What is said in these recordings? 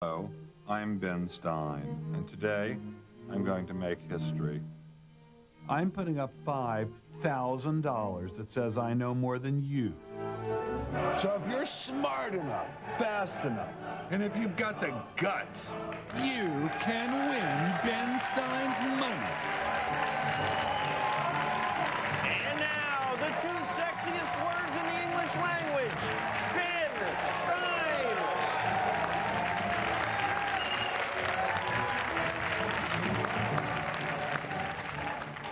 Hello, I'm Ben Stein, and today I'm going to make history. I'm putting up $5,000 that says I know more than you. So if you're smart enough, fast enough, and if you've got the guts, you can win Ben Stein's money. And now, the two sexiest words in the English language, Ben Stein.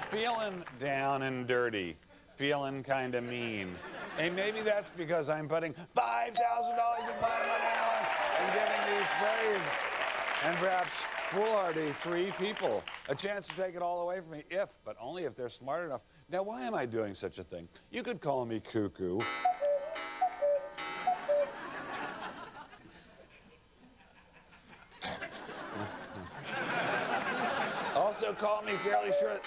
Feeling down and dirty, feeling kind of mean. And maybe that's because I'm putting $5,000 of my money on and giving these brave and perhaps foolhardy 3 people a chance to take it all away from me, but only if they're smart enough. Now, why am I doing such a thing? You could call me cuckoo. Also call me fairly sure.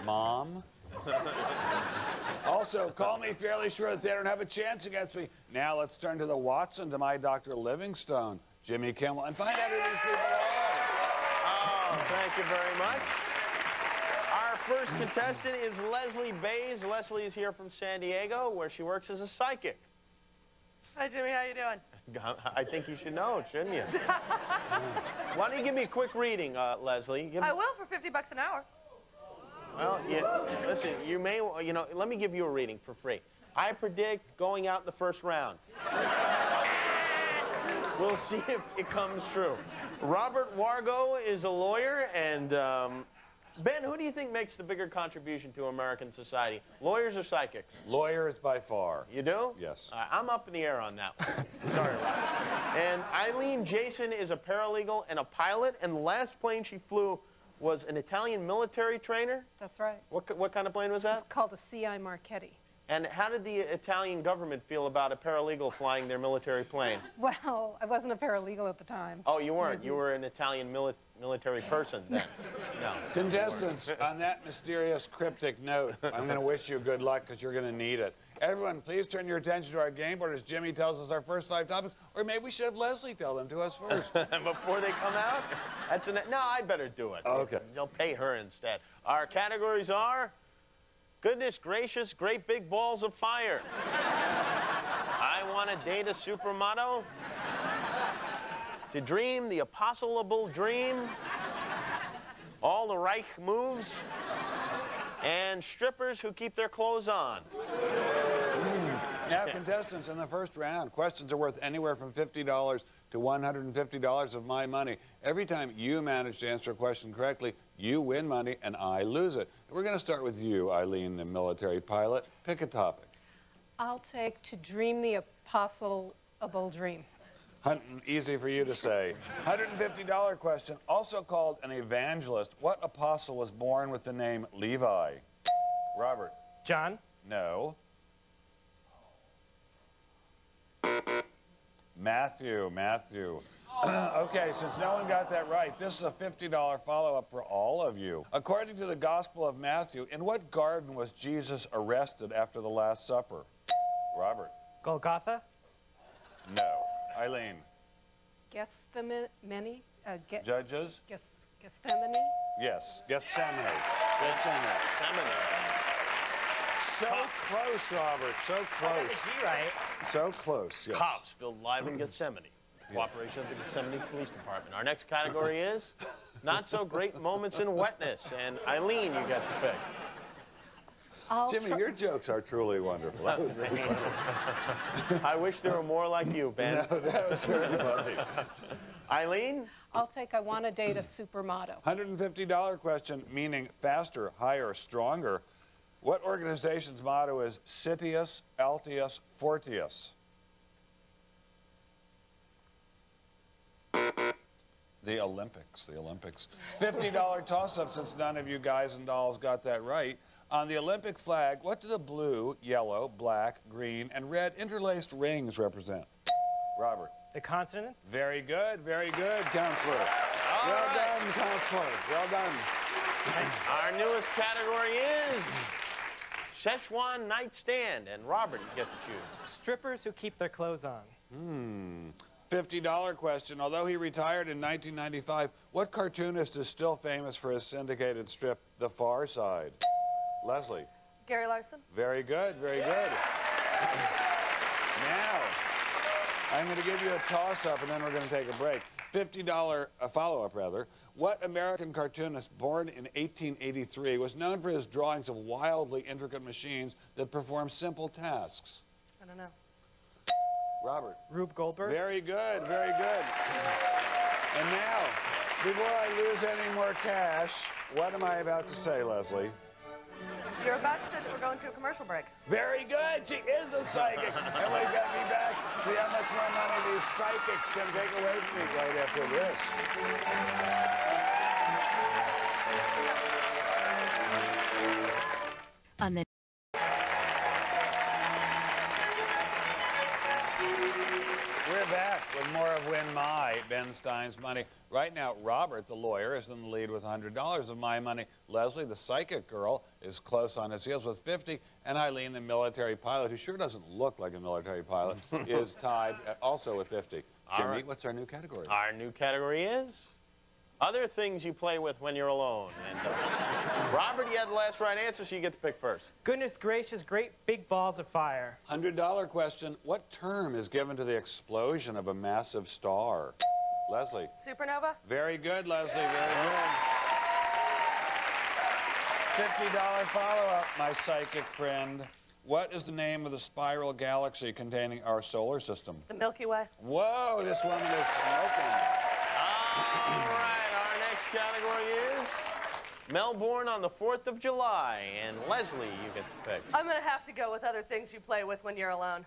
Mom? Also, call me fairly sure that they don't have a chance against me. Now let's turn to the Watson, to my Dr. Livingstone, Jimmy Kimmel, and find out who these people are. Oh, thank you very much. Our first contestant is Leslie Bays. Leslie is here from San Diego, where she works as a psychic. Hi, Jimmy. How you doing? I think you should know, shouldn't you? Why don't you give me a quick reading, Leslie? I will for $50 an hour. Well, listen, you may, let me give you a reading for free. I predict going out in the first round. We'll see if it comes true. Robert Wargo is a lawyer, and Ben, who do you think makes the bigger contribution to American society? Lawyers or psychics? Lawyers by far. You do? Yes. I'm up in the air on that one. Sorry, Robert. And Eileen Jason is a paralegal and a pilot, and the last plane she flew was an Italian military trainer? That's right. What kind of plane was that? It's called a C.I. Marchetti. And how did the Italian government feel about a paralegal flying their military plane? Well, I wasn't a paralegal at the time. Oh, you weren't? You were an Italian military person then? No. Contestants, on that mysterious, cryptic note, I'm going to wish you good luck because you're going to need it. Everyone, please turn your attention to our game board as Jimmy tells us our first 5 topics, or maybe we should have Leslie tell them to us first. Before they come out? No, I better do it. Okay. You'll pay her instead. Our categories are, goodness gracious, great big balls of fire. I want to date a supermodel. To dream the impossible dream. All the Reich moves. And strippers who keep their clothes on. Now, contestants, in the first round, questions are worth anywhere from $50 to $150 of my money. Every time you manage to answer a question correctly, you win money and I lose it. We're going to start with you, Eileen, the military pilot. Pick a topic. I'll take to dream the impossible dream. Easy for you to say. $150 question, also called an evangelist. What apostle was born with the name Levi? Robert. John? No. Matthew. Okay, since no one got that right, this is a $50 follow-up for all of you. According to the Gospel of Matthew, in what garden was Jesus arrested after the Last Supper? Robert. Golgotha? No. Eileen. Gethsemane? Judges? Gethsemane? Yes. Gethsemane. So close, Robert. So close. I got the G right. So close, yes. Cops filmed live in Gethsemane. Cooperation of the Gethsemane Police Department. Our next category is not so great moments in wetness. And Eileen, you got to pick. Jimmy, your jokes are truly wonderful. That was really funny. I wish there were more like you, Ben. No, that was very funny. Eileen? I'll take I want to date a supermodel. $150 question, meaning faster, higher, stronger. What organization's motto is Citius, Altius, Fortius? The Olympics. $50 toss-up, since none of you guys and dolls got that right. On the Olympic flag, what do the blue, yellow, black, green, and red interlaced rings represent? Robert. The continents? Very good, Counselor. Well done, Counselor. Well done. Our newest category is Szechuan nightstand. And Robert, you get to choose. Strippers who keep their clothes on. $50 question. Although he retired in 1995, what cartoonist is still famous for his syndicated strip, The Far Side? Leslie. Gary Larson. Very good, very good. Now, I'm going to give you a toss-up, and then we're going to take a break. $50 follow-up, rather. What American cartoonist born in 1883 was known for his drawings of wildly intricate machines that perform simple tasks? I don't know. Robert. Rube Goldberg. Very good, very good. And now, before I lose any more cash, what am I about to say, Leslie? You're about to say that we're going to a commercial break. Very good. She is a psychic. And we've got to be back. See how much more money these psychics can take away from me right after this. On the We're back with more of Win My, Ben Stein's Money. Right now, Robert, the lawyer, is in the lead with $100 of my money. Leslie, the psychic girl, is close on his heels with 50, and Eileen, the military pilot, who sure doesn't look like a military pilot, is tied also with 50. Jimmy, right. What's our new category? Our new category is other things you play with when you're alone. And Robert, you had the last right answer, so you get to pick first. Goodness gracious, great big balls of fire. $100 question. What term is given to the explosion of a massive star? Leslie. Supernova. Very good, Leslie. Very good. $50 follow-up, my psychic friend. What is the name of the spiral galaxy containing our solar system? The Milky Way. Whoa, this woman is smoking. All right, our next category is Melbourne on the 4th of July. And Leslie, you get to pick. I'm going to have to go with other things you play with when you're alone.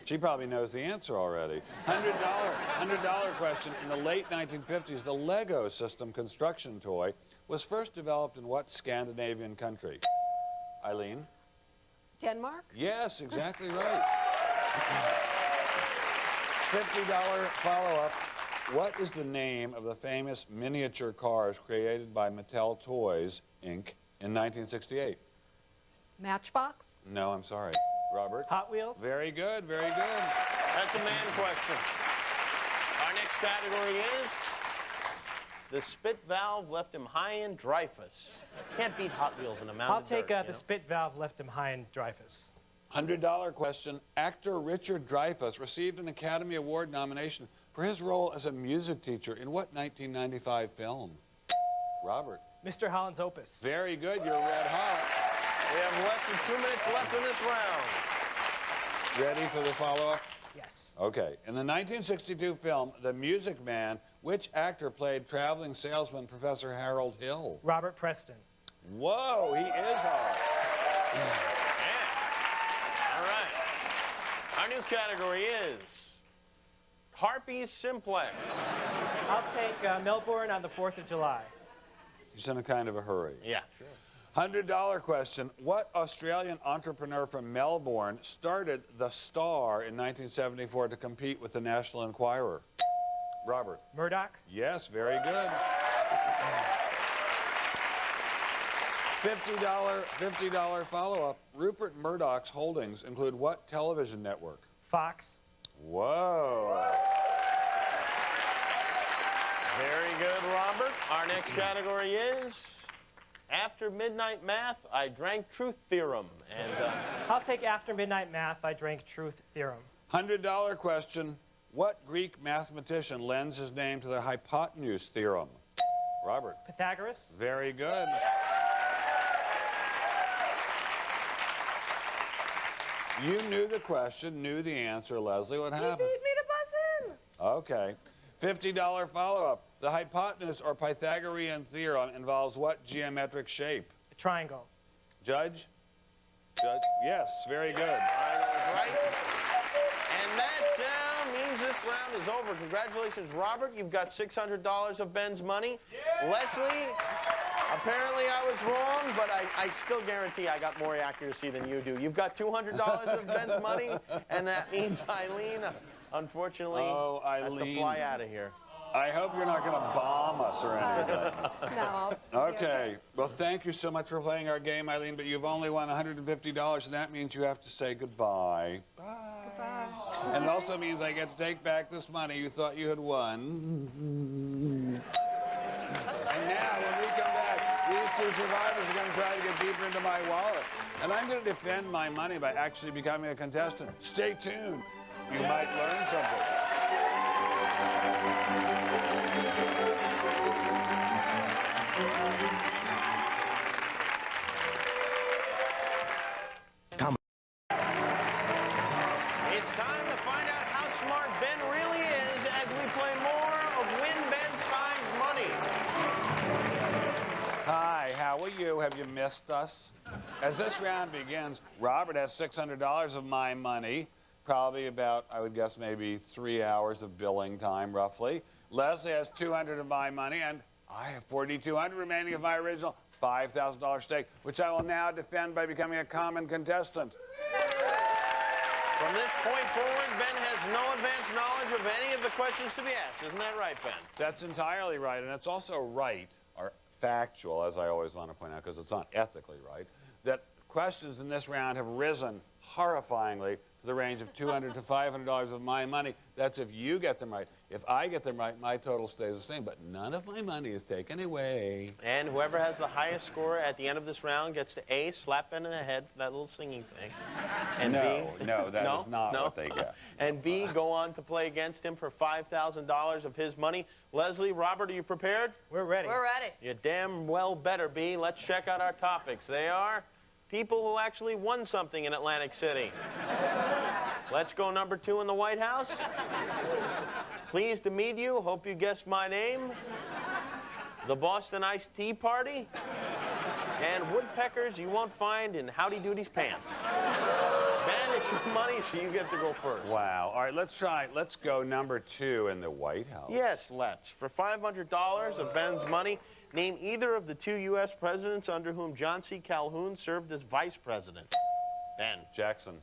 She probably knows the answer already. $100 question. In the late 1950s, the Lego system construction toy was first developed in what Scandinavian country? Eileen? Denmark? Yes, exactly right. $50 follow-up. What is the name of the famous miniature cars created by Mattel Toys, Inc. in 1968? Matchbox? No, I'm sorry. Robert? Hot Wheels. Very good, very good. That's a man question. Our next category is the spit valve left him high in Dreyfus. Can't beat Hot Wheels in a mountain I'll take dirt, the spit valve left him high in Dreyfus. $100 question. Actor Richard Dreyfuss received an Academy Award nomination for his role as a music teacher in what 1995 film? Robert? Mr. Holland's Opus. Very good, you're red hot. We have less than 2 minutes left in this round. Ready for the follow-up? Yes. Okay. In the 1962 film, The Music Man, which actor played traveling salesman Professor Harold Hill? Robert Preston. Whoa, he is hot. Yeah. All right. Our new category is Harpies Simplex. I'll take Melbourne on the 4th of July. He's in a kind of a hurry. Yeah, sure. $100 question. What Australian entrepreneur from Melbourne started The Star in 1974 to compete with the National Enquirer? Robert? Murdoch. Yes, very good. $50 follow-up. Rupert Murdoch's holdings include what television network? Fox. Whoa. Very good, Robert. Our next category is After Midnight Math, I Drank Truth Theorem. And I'll take After Midnight Math, I Drank Truth Theorem. $100 question. What Greek mathematician lends his name to the hypotenuse theorem? Robert? Pythagoras. Very good. You knew the question, knew the answer, Leslie. What happened? You need me to buzz in. Okay. $50 follow-up. The hypotenuse or Pythagorean theorem involves what geometric shape? A triangle. Judge? Judge? Yes, very good. right. And that means this round is over. Congratulations, Robert. You've got $600 of Ben's money. Yeah. Leslie, apparently I was wrong, but I still guarantee I got more accuracy than you do. You've got $200 of Ben's money, and that means Eileen, unfortunately, has to fly out of here. I hope you're not going to bomb us or anything. No. Okay. Well, thank you so much for playing our game, Eileen, but you've only won $150, and that means you have to say goodbye. Bye. Goodbye. And it also means I get to take back this money you thought you had won. And now, when we come back, these two survivors are going to try to get deeper into my wallet. And I'm going to defend my money by actually becoming a contestant. Stay tuned. You might learn something. It's time to find out how smart Ben really is as we play more of Win Ben Stein's Money. Hi, how are you? Have you missed us? As this round begins, Robert has $600 of my money, probably about, I would guess, maybe 3 hours of billing time, roughly. Leslie has $200 of my money, and I have $4,200 remaining of my original $5,000 stake, which I will now defend by becoming a common contestant. From this point forward, Ben has no advanced knowledge of any of the questions to be asked. Isn't that right, Ben? That's entirely right, and it's also right, or factual, as I always want to point out, because it's not ethically right, that questions in this round have risen horrifyingly to the range of $200 to $500 of my money. That's if you get them right. If I get them right, my total stays the same, but none of my money is taken away. And whoever has the highest score at the end of this round gets to A, slap Ben in the head for that little singing thing. And No, B, no, that is not what they get. And B, go on to play against him for $5,000 of his money. Leslie, Robert, are you prepared? We're ready. We're ready. You damn well better be. Let's check out our topics. They are people who actually won something in Atlantic City. Let's go number 2 in the White House. Pleased to meet you. Hope you guessed my name. The Boston Iced Tea Party. And woodpeckers you won't find in Howdy Doody's pants. Ben, it's your money, so you get to go first. Wow. All right, let's try. Let's go number 2 in the White House. Yes, let's. For $500 of Ben's money, name either of the 2 U.S. presidents under whom John C. Calhoun served as vice president. Ben. Jackson.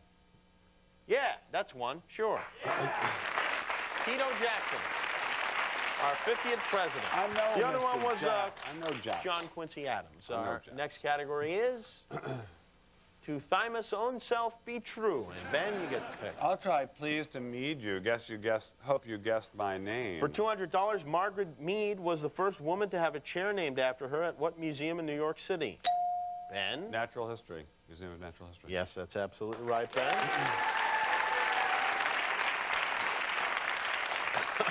Yeah, that's one. Sure. Tito Jackson, our 50th president. I know the other Mr. one was I know Jackson. John Quincy Adams. I know Our Jackson. next category is to Thymus' own self be true. And Ben, you get to pick. I'll try pleased to meet you. Hope you guessed my name. For $200, Margaret Mead was the first woman to have a chair named after her at what museum in New York City? Ben? Natural History. Museum of Natural History. Yes, that's absolutely right, Ben.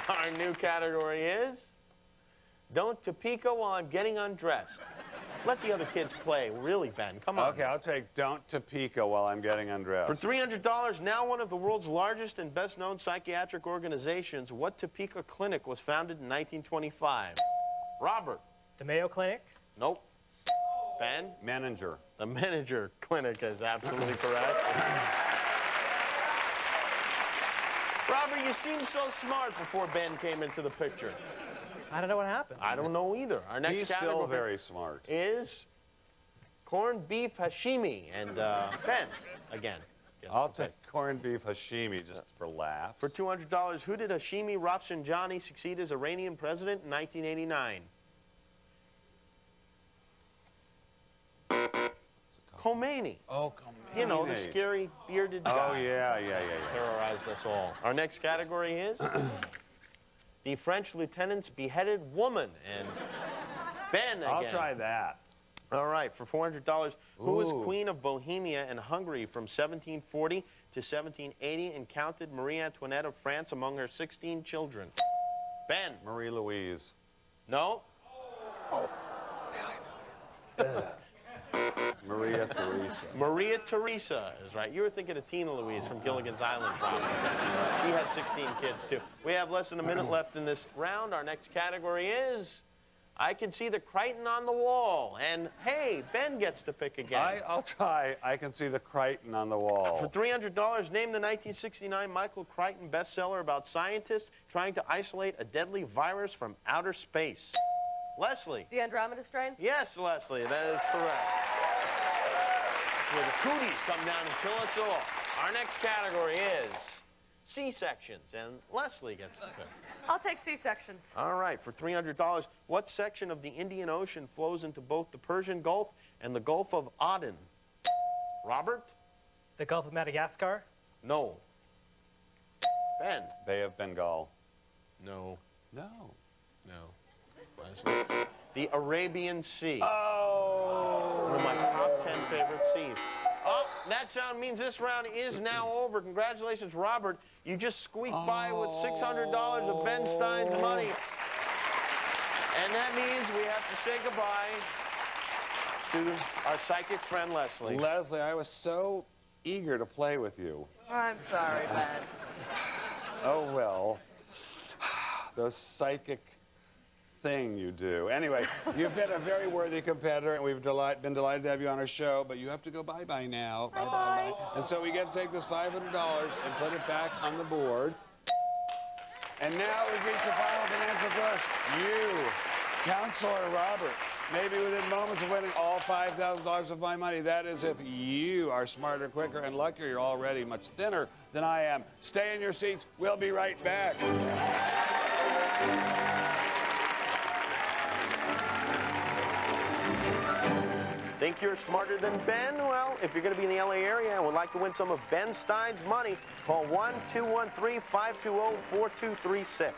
Our new category is don't Topeka while I'm getting undressed. Let the other kids play. Really, Ben, come on. Okay, I'll take don't Topeka while I'm getting undressed. For $300, now one of the world's largest and best-known psychiatric organizations, what Topeka clinic was founded in 1925? Robert? The Mayo Clinic. Nope. Ben? Manager. The Manager Clinic is absolutely correct. Robert, you seemed so smart before Ben came into the picture. I don't know what happened. I don't know either. Our next He's category still very smart. is corned beef hashimi. And Ben, again. I'll take corned beef hashimi just for laughs. For $200, who did Hashimi Rafsanjani succeed as Iranian president in 1989? Khomeini. Oh, Khomeini. You know, the scary bearded guy. Oh, yeah. Terrorized us all. Our next category is the French lieutenant's beheaded woman. And Ben again. I'll try that. All right, for $400, who was Ooh. Queen of Bohemia and Hungary from 1740 to 1780 and counted Marie Antoinette of France among her 16 children? Ben. Marie Louise. No? Maria Theresa. Maria Theresa is right. You were thinking of Tina Louise from Gilligan's Island. Probably. She had 16 kids, too. We have less than a minute left in this round. Our next category is I Can See the Crichton on the Wall. And, hey, Ben gets to pick again. I'll try I Can See the Crichton on the Wall. For $300, name the 1969 Michael Crichton bestseller about scientists trying to isolate a deadly virus from outer space. Leslie. The Andromeda Strain? Yes, Leslie, that is correct. That's where the cooties come down and kill us all. Our next category is C-sections, and Leslie gets the pick. I'll take C-sections. All right, for $300, what section of the Indian Ocean flows into both the Persian Gulf and the Gulf of Aden? Robert? The Gulf of Madagascar. No. Ben? Bay of Bengal. No. No. No. Leslie? The Arabian Sea. Oh! One of my top 10 favorite seas. Oh, that sound means this round is now over. Congratulations, Robert. You just squeaked by with $600 of Ben Stein's money. And that means we have to say goodbye to our psychic friend, Leslie. Leslie, I was so eager to play with you. I'm sorry, Ben. Oh, well. Those psychic thing you do. Anyway, you've been a very worthy competitor, and we've been delighted to have you on our show, but you have to go bye-bye now. Bye-bye. And so we get to take this $500 and put it back on the board. And now we've reached the final financial question. You, Counselor Robert, maybe within moments of winning all $5,000 of my money. That is if you are smarter, quicker, and luckier. You're already much thinner than I am. Stay in your seats. We'll be right back. Think you're smarter than Ben? Well, if you're going to be in the LA area and would like to win some of Ben Stein's money, call 1-213-520-4236.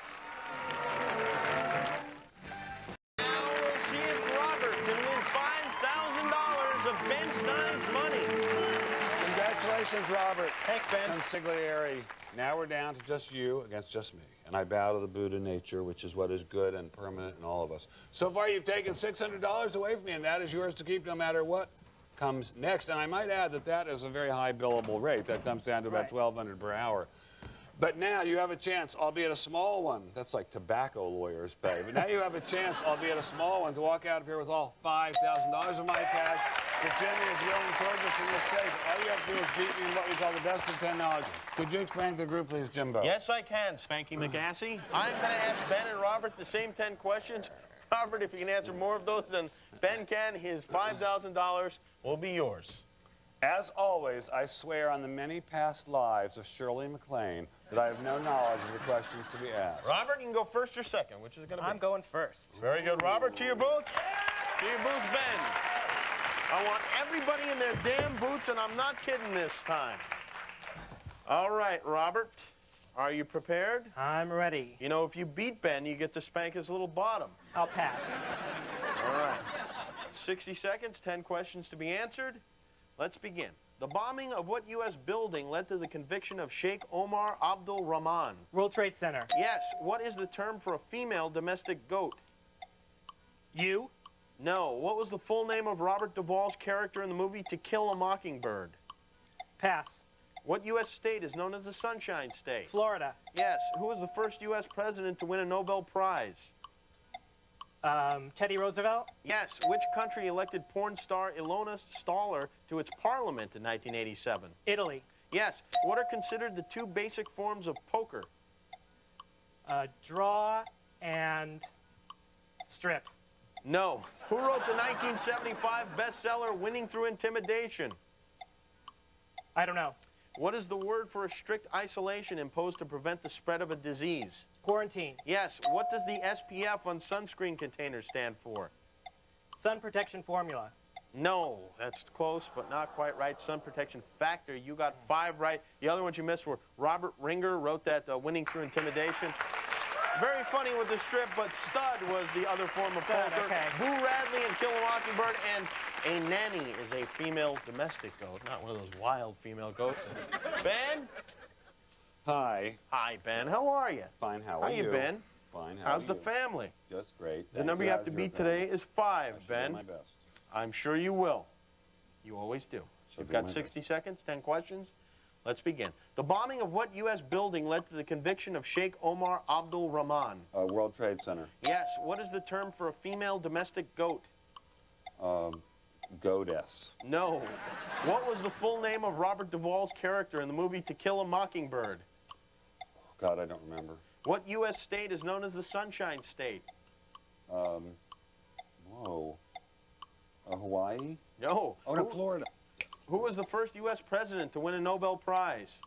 Now we'll see if Robert can win $5,000 of Ben Stein's money. Congratulations, Robert. Thanks, Ben. Consigliere. Now we're down to just you against just me. And I bow to the Buddha nature, which is what is good and permanent in all of us. So far, you've taken $600 away from me, and that is yours to keep no matter what comes next. And I might add that that is a very high billable rate. That comes down to about $1,200 per hour. But now you have a chance, albeit a small one. That's like tobacco lawyers pay. But now you have a chance, albeit a small one, to walk out of here with all $5,000 of my cash. Virginia is willing toward us in this safe. All you have to do is beat me in what we call the best of 10 knowledge. Could you explain to the group, please, Jimbo? Yes, I can, Spanky McGassy. I'm going to ask Ben and Robert the same 10 questions. Robert, if you can answer more of those than Ben can, his $5,000 will be yours. As always, I swear on the many past lives of Shirley MacLaine that I have no knowledge of the questions to be asked. Robert, you can go first or second. Which is it going to be? I'm going first. Very good. Robert, to your booth. To your booth, Ben. I want everybody in their damn boots, and I'm not kidding this time. All right, Robert, are you prepared? I'm ready. You know, if you beat Ben, you get to spank his little bottom. I'll pass. All right. 60 seconds, 10 questions to be answered. Let's begin. The bombing of what U.S. building led to the conviction of Sheikh Omar Abdul Rahman? World Trade Center. Yes. What is the term for a female domestic goat? You? No. What was the full name of Robert Duvall's character in the movie To Kill a Mockingbird? Pass. What U.S. state is known as the Sunshine State? Florida. Yes. Who was the first U.S. president to win a Nobel Prize? Teddy Roosevelt. Yes. Which country elected porn star Ilona Staller to its parliament in 1987? Italy. Yes. What are considered the two basic forms of poker? Draw and strip. No. Who wrote the 1975 bestseller Winning Through Intimidation? I don't know. What is the word for a strict isolation imposed to prevent the spread of a disease? Quarantine. Yes. What does the SPF on sunscreen containers stand for? Sun protection formula. No. That's close, but not quite right. Sun protection factor. You got 5 right. The other ones you missed were Robert Ringer wrote that Winning Through Intimidation. Very funny with the strip, but stud was the other form of poker. Okay. Boo Radley and Kill a Mockingbird, and a nanny is a female domestic goat, not one of those wild female goats. Ben? Hi. Hi, Ben. How are you? Fine. How are How you been? Fine. How's the family? Just great. The number you have to beat today is 5, Ben. My best. I'm sure you will. You always do. Shall You've do got my 60 seconds, 10 questions. Let's begin. The bombing of what U.S. building led to the conviction of Sheikh Omar Abdul Rahman? World Trade Center. Yes. What is the term for a female domestic goat? Goddess. No. What was the full name of Robert Duvall's character in the movie To Kill a Mockingbird? God, I don't remember. What U.S. state is known as the Sunshine State? Whoa. Hawaii? No. Oh, no, Florida. Who was the first U.S. president to win a Nobel Prize?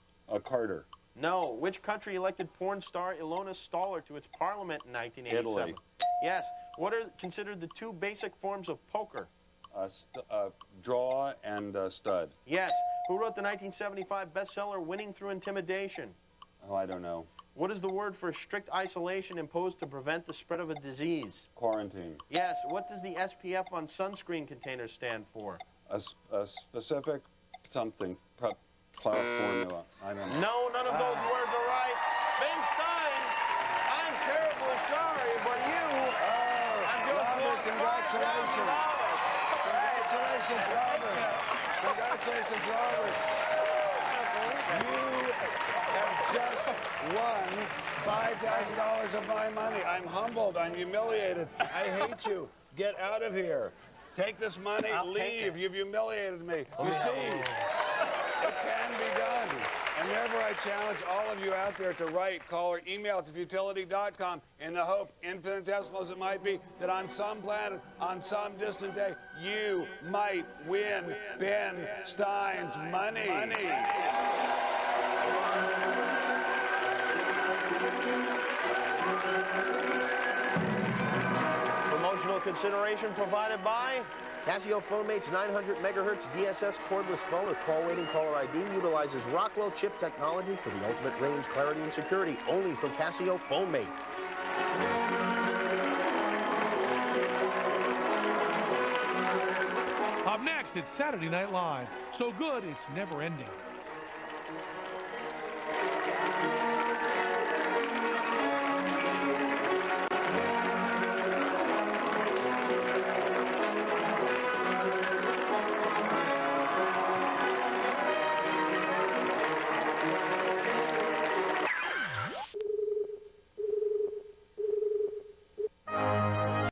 Carter. No. Which country elected porn star Ilona Staller to its parliament in 1987? Italy. Yes. What are considered the two basic forms of poker? Draw and stud. Yes. Who wrote the 1975 bestseller Winning Through Intimidation? Oh, I don't know. What is the word for strict isolation imposed to prevent the spread of a disease? Quarantine. Yes. What does the SPF on sunscreen containers stand for? A specific something. Formula. I don't know. No, none of those words are right. Ben Stein, I'm terribly sorry, but you have just Robert, lost congratulations. $5,000. Congratulations, Robert. Congratulations, Robert. You have just won $5,000 of my money. I'm humbled. I'm humiliated. I hate you. Get out of here. Take this money. Leave. You've humiliated me. You see, it can be done. And therefore, I challenge all of you out there to write, call, or email to futility.com in the hope, infinitesimal as it might be, that on some planet, on some distant day, you might win Ben Stein's money. Promotional consideration provided by Casio PhoneMate's 900 megahertz DSS cordless phone with call waiting caller ID utilizes Rockwell chip technology for the ultimate range, clarity, and security, only from Casio PhoneMate. Up next, it's Saturday Night Live. So good, it's never ending.